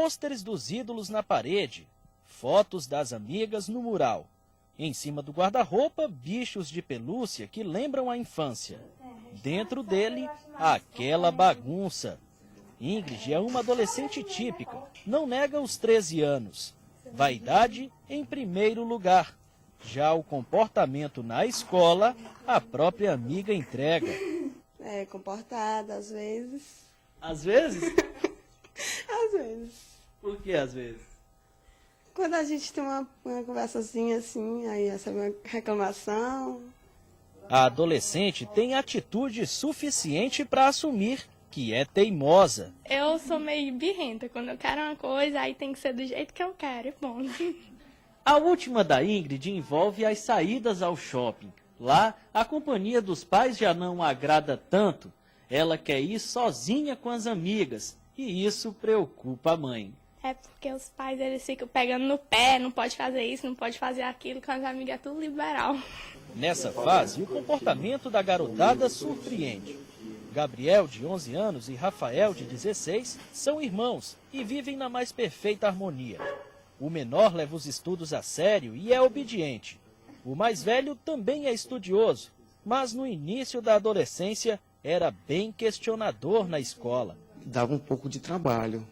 pôsteres dos ídolos na parede, fotos das amigas no mural. Em cima do guarda-roupa, bichos de pelúcia que lembram a infância. Dentro dele, aquela bagunça. Ingrid é uma adolescente típica, não nega os 13 anos. Vaidade em primeiro lugar. Já o comportamento na escola, a própria amiga entrega. É comportada, às vezes. Às vezes? Às vezes. Por que às vezes? Quando a gente tem uma conversazinha assim, aí recebe uma reclamação. A adolescente tem atitude suficiente para assumir que é teimosa. Eu sou meio birrenta. Quando eu quero uma coisa, aí tem que ser do jeito que eu quero, e bom. A última da Ingrid envolve as saídas ao shopping. Lá, a companhia dos pais já não agrada tanto. Ela quer ir sozinha com as amigas, e isso preocupa a mãe. É porque os pais, eles ficam pegando no pé, não pode fazer isso, não pode fazer aquilo, com as amigas é tudo liberal. Nessa fase, o comportamento da garotada surpreende. Gabriel, de 11 anos, e Rafael, de 16, são irmãos e vivem na mais perfeita harmonia. O menor leva os estudos a sério e é obediente. O mais velho também é estudioso, mas no início da adolescência era bem questionador na escola. Dava um pouco de trabalho,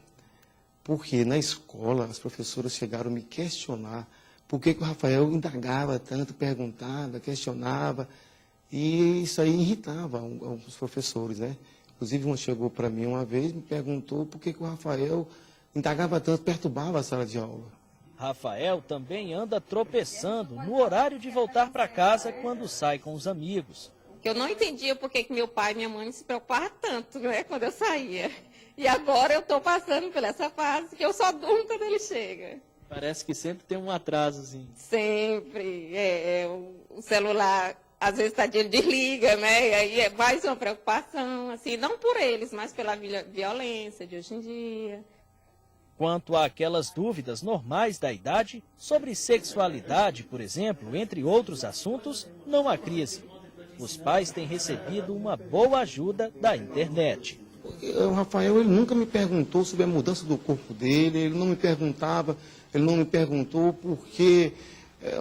porque na escola as professoras chegaram a me questionar por que o Rafael indagava tanto, perguntava, questionava, e isso aí irritava os professores, né? Inclusive, uma chegou para mim uma vez e me perguntou por que o Rafael indagava tanto, perturbava a sala de aula. Rafael também anda tropeçando no horário de voltar para casa quando sai com os amigos. Eu não entendia por que meu pai e minha mãe se preocupavam tanto, né, quando eu saía. E agora eu estou passando por essa fase que eu só durmo quando ele chega. Parece que sempre tem um atrasozinho. Sempre. O celular, às vezes, ele desliga, né? E aí é mais uma preocupação, assim, não por eles, mas pela violência de hoje em dia. Quanto àquelas dúvidas normais da idade, sobre sexualidade, por exemplo, entre outros assuntos, não há crise. Os pais têm recebido uma boa ajuda da internet. O Rafael, ele nunca me perguntou sobre a mudança do corpo dele, ele não me perguntou por que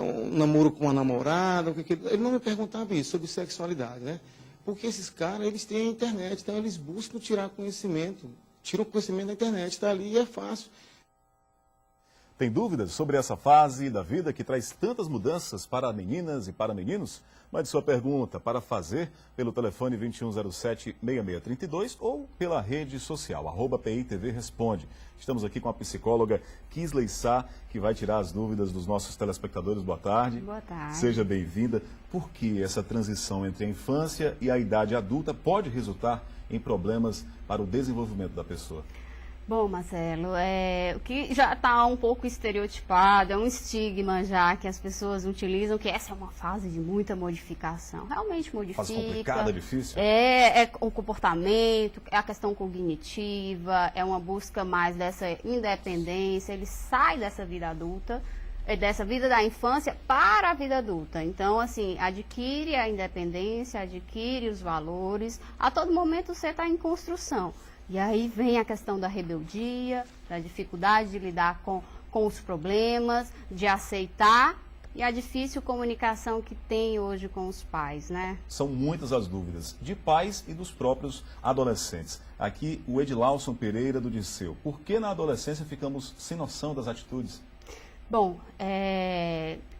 um namoro com uma namorada, ele não me perguntava isso sobre sexualidade, né? Porque esses caras, eles têm a internet, então eles buscam tirar conhecimento. Tiram o conhecimento da internet, está ali e é fácil. Tem dúvidas sobre essa fase da vida que traz tantas mudanças para meninas e para meninos? Mande sua pergunta para fazer pelo telefone 2107-6632 ou pela rede social, @PITV Responde. Estamos aqui com a psicóloga Kisley Sá, que vai tirar as dúvidas dos nossos telespectadores. Boa tarde. Boa tarde. Seja bem-vinda. Por que essa transição entre a infância e a idade adulta pode resultar em problemas para o desenvolvimento da pessoa? Bom, Marcelo, o que já está um pouco estereotipado, é um estigma já que as pessoas utilizam, que essa é uma fase de muita modificação. Realmente modifica. Fase complicada, difícil? É o comportamento, é a questão cognitiva, é uma busca mais dessa independência, ele sai dessa vida adulta, dessa vida da infância para a vida adulta. Então, assim, adquire a independência, adquire os valores, a todo momento você está em construção. E aí vem a questão da rebeldia, da dificuldade de lidar com os problemas, de aceitar e a difícil comunicação que tem hoje com os pais, né? São muitas as dúvidas de pais e dos próprios adolescentes. Aqui o Edilson Pereira do Disseu. Por que na adolescência ficamos sem noção das atitudes? Bom,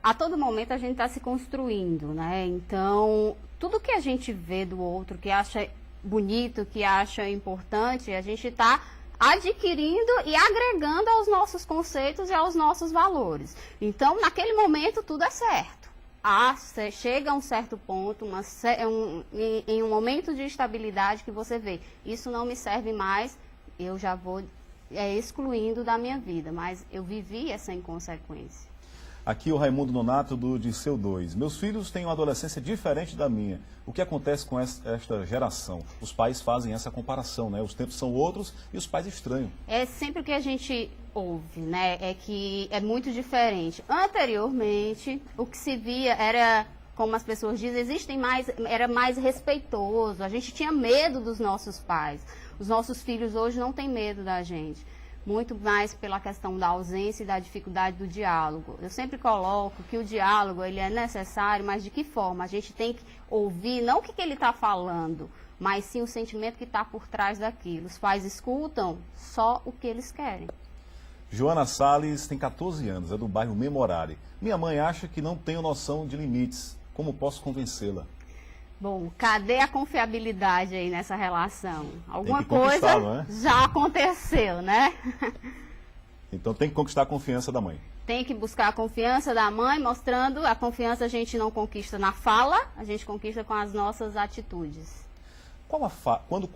a todo momento a gente está se construindo, né? Então, tudo que a gente vê do outro, que acha bonito, que acha importante, a gente está adquirindo e agregando aos nossos conceitos e aos nossos valores. Então, naquele momento, tudo é certo. Chega a um certo ponto, em um momento de estabilidade que você vê, isso não me serve mais, eu já vou excluindo da minha vida, mas eu vivi essa inconsequência. Aqui o Raimundo Nonato do Disseu 2. Meus filhos têm uma adolescência diferente da minha. O que acontece com esta geração? Os pais fazem essa comparação, né? Os tempos são outros e os pais estranham. É sempre o que a gente ouve, né? É que é muito diferente. Anteriormente, o que se via era, como as pessoas dizem, era mais respeitoso. A gente tinha medo dos nossos pais. Os nossos filhos hoje não têm medo da gente. muito mais pela questão da ausência e da dificuldade do diálogo. Eu sempre coloco que o diálogo ele é necessário, mas de que forma? A gente tem que ouvir, não o que ele está falando, mas sim o sentimento que está por trás daquilo. Os pais escutam só o que eles querem. Joana Salles tem 14 anos, é do bairro Memorare. Minha mãe acha que não tenho noção de limites. Como posso convencê-la? Bom, cadê a confiabilidade aí nessa relação? Alguma que conquistar, coisa não é? já aconteceu, né? Então tem que conquistar a confiança da mãe. Tem que buscar a confiança da mãe, mostrando a confiança a gente não conquista na fala, a gente conquista com as nossas atitudes. Quando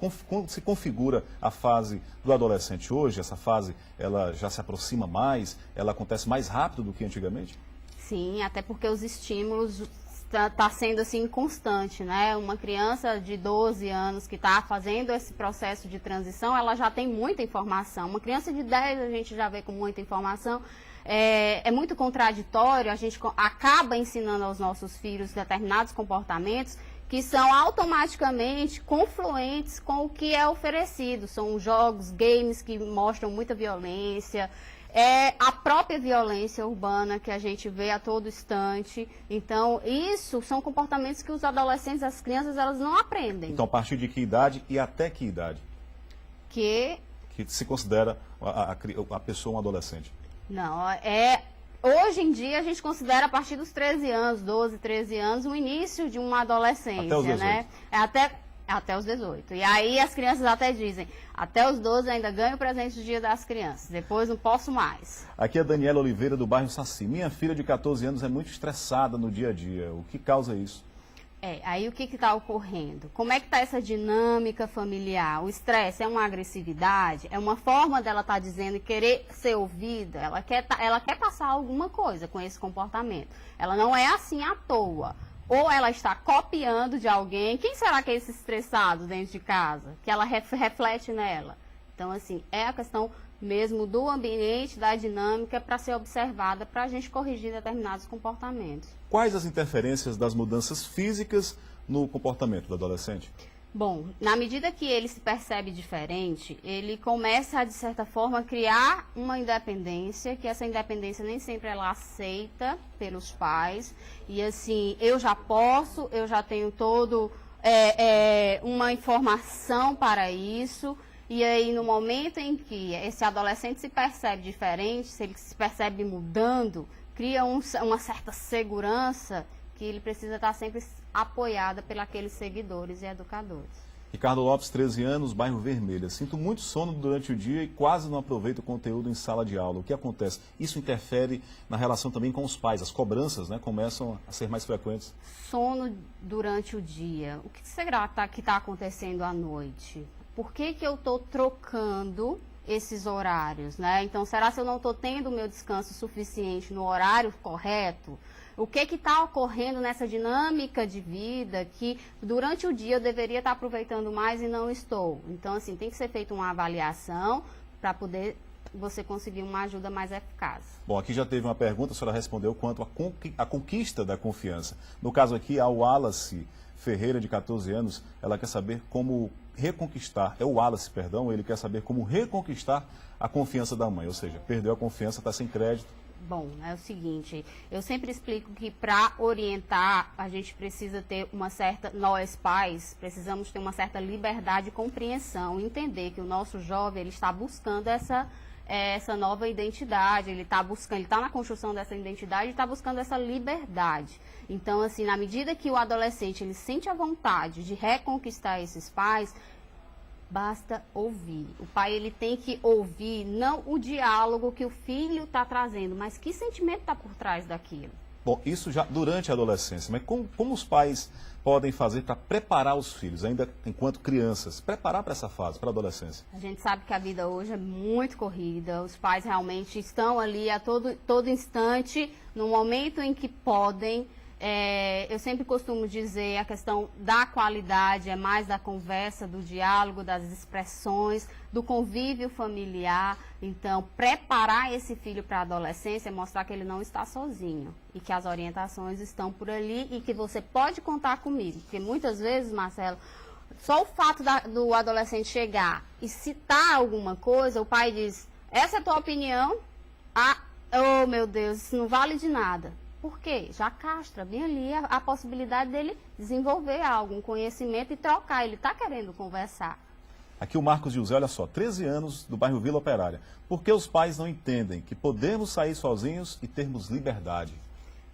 se configura a fase do adolescente hoje, essa fase ela já se aproxima mais, ela acontece mais rápido do que antigamente? Sim, até porque os estímulos tá sendo assim constante, né? Uma criança de 12 anos que está fazendo esse processo de transição, ela já tem muita informação. Uma criança de 10 a gente já vê com muita informação. É muito contraditório, a gente acaba ensinando aos nossos filhos determinados comportamentos que são automaticamente confluentes com o que é oferecido. São jogos, games que mostram muita violência, a própria violência urbana que a gente vê a todo instante. Então, isso são comportamentos que os adolescentes, as crianças, elas não aprendem. Então, a partir de que idade e até que idade? Que se considera a pessoa um adolescente? Não, hoje em dia a gente considera a partir dos 13 anos, 12, 13 anos, o início de uma adolescência, até os 18. Né? Até os 18. E aí as crianças até dizem, até os 12 ainda ganho o presente do Dia das Crianças, depois não posso mais. Aqui é Daniela Oliveira, do bairro Saci. Minha filha de 14 anos é muito estressada no dia a dia. O que causa isso? Aí o que está ocorrendo? Como é que está essa dinâmica familiar? O estresse é uma agressividade? É uma forma dela estar dizendo e querer ser ouvida? Ela quer passar alguma coisa com esse comportamento. Ela não é assim à toa. Ou ela está copiando de alguém. Quem será que é esse estressado dentro de casa? Que ela reflete nela. Então, assim, é a questão mesmo do ambiente, da dinâmica para ser observada, para a gente corrigir determinados comportamentos. Quais as interferências das mudanças físicas no comportamento do adolescente? Bom, na medida que ele se percebe diferente, ele começa, de certa forma, a criar uma independência, que essa independência nem sempre ela é aceita pelos pais. E assim, eu já posso, eu já tenho uma informação para isso. E aí, no momento em que esse adolescente se percebe diferente, se ele se percebe mudando, cria uma certa segurança que ele precisa estar sempre apoiada pelos seguidores e educadores. Ricardo Lopes, 13 anos, bairro Vermelha. Sinto muito sono durante o dia e quase não aproveito o conteúdo em sala de aula. O que acontece? Isso interfere na relação também com os pais. As cobranças, né, começam a ser mais frequentes. Sono durante o dia. O que será que está acontecendo à noite? Por que eu estou trocando esses horários, né? Então, será que eu não estou tendo o meu descanso suficiente no horário correto? O que está ocorrendo nessa dinâmica de vida que durante o dia eu deveria estar aproveitando mais e não estou? Então, assim, tem que ser feita uma avaliação para poder você conseguir uma ajuda mais eficaz. Bom, aqui já teve uma pergunta, a senhora respondeu quanto à conquista da confiança. No caso aqui, a Wallace Ferreira, de 14 anos, ela quer saber como reconquistar, é o Wallace, perdão, ele quer saber como reconquistar a confiança da mãe, ou seja, perdeu a confiança, está sem crédito. Bom, é o seguinte, eu sempre explico que para orientar a gente precisa ter nós pais, precisamos ter uma certa liberdade e compreensão, entender que o nosso jovem ele está buscando essa nova identidade, ele está na construção dessa identidade e está buscando essa liberdade. Então, assim, na medida que o adolescente ele sente a vontade de reconquistar esses pais, basta ouvir. O pai ele tem que ouvir não o diálogo que o filho está trazendo, mas que sentimento está por trás daquilo. Bom, isso já durante a adolescência, mas como os pais podem fazer para preparar os filhos, ainda enquanto crianças, preparar para essa fase, para a adolescência? A gente sabe que a vida hoje é muito corrida, os pais realmente estão ali a todo instante, no momento em que podem. Eu sempre costumo dizer, a questão da qualidade é mais da conversa, do diálogo, das expressões, do convívio familiar. Então, preparar esse filho para a adolescência é mostrar que ele não está sozinho e que as orientações estão por ali e que você pode contar comigo. Porque muitas vezes, Marcelo, só o fato do adolescente chegar e citar alguma coisa, o pai diz, essa é a tua opinião? Ah, oh meu Deus, isso não vale de nada. Por quê? Já castra bem ali a possibilidade dele desenvolver algo, um conhecimento e trocar. Ele está querendo conversar. Aqui o Marcos José, olha só, 13 anos, do bairro Vila Operária. Por que os pais não entendem que podemos sair sozinhos e termos liberdade?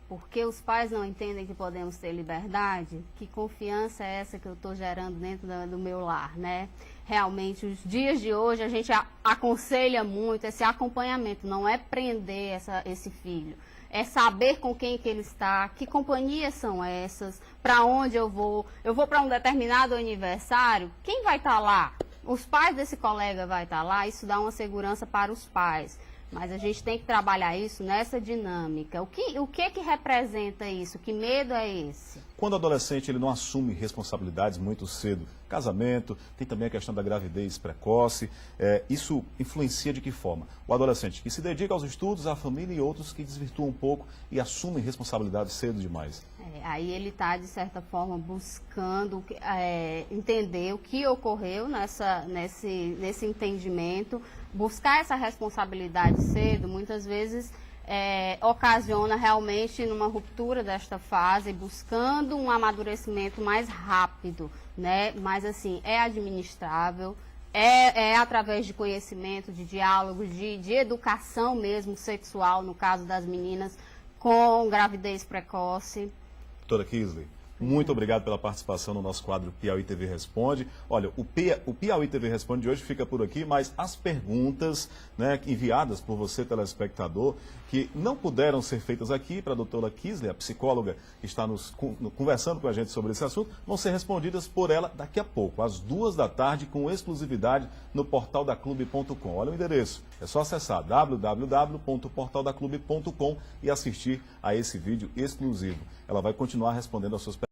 Porque os pais não entendem que podemos ter liberdade? Que confiança é essa que eu estou gerando dentro do meu lar, né? Realmente, os dias de hoje, a gente aconselha muito esse acompanhamento, não é prender esse filho. É saber com quem que ele está, que companhias são essas, para onde eu vou para um determinado aniversário, quem vai estar lá? Os pais desse colega vai estar lá, isso dá uma segurança para os pais. Mas a gente tem que trabalhar isso nessa dinâmica. O que representa isso? Que medo é esse? Quando o adolescente ele não assume responsabilidades muito cedo, casamento, tem também a questão da gravidez precoce, isso influencia de que forma? O adolescente que se dedica aos estudos, à família e outros que desvirtuam um pouco e assumem responsabilidades cedo demais. Aí ele está, de certa forma, buscando entender o que ocorreu nesse entendimento, buscar essa responsabilidade cedo, muitas vezes ocasiona realmente numa ruptura desta fase, buscando um amadurecimento mais rápido, né? Mas assim, é administrável, é através de conhecimento, de diálogo, de educação mesmo sexual, no caso das meninas, com gravidez precoce. Doutora Kisley, muito obrigado pela participação no nosso quadro Piauí TV Responde. Olha, o Piauí TV Responde de hoje fica por aqui, mas as perguntas, né, enviadas por você, telespectador, que não puderam ser feitas aqui para a doutora Kisley, a psicóloga que está conversando com a gente sobre esse assunto, vão ser respondidas por ela daqui a pouco, às 14h, com exclusividade no portaldaclube.com. Olha o endereço, é só acessar www.portaldaclube.com e assistir a esse vídeo exclusivo. Ela vai continuar respondendo às suas perguntas.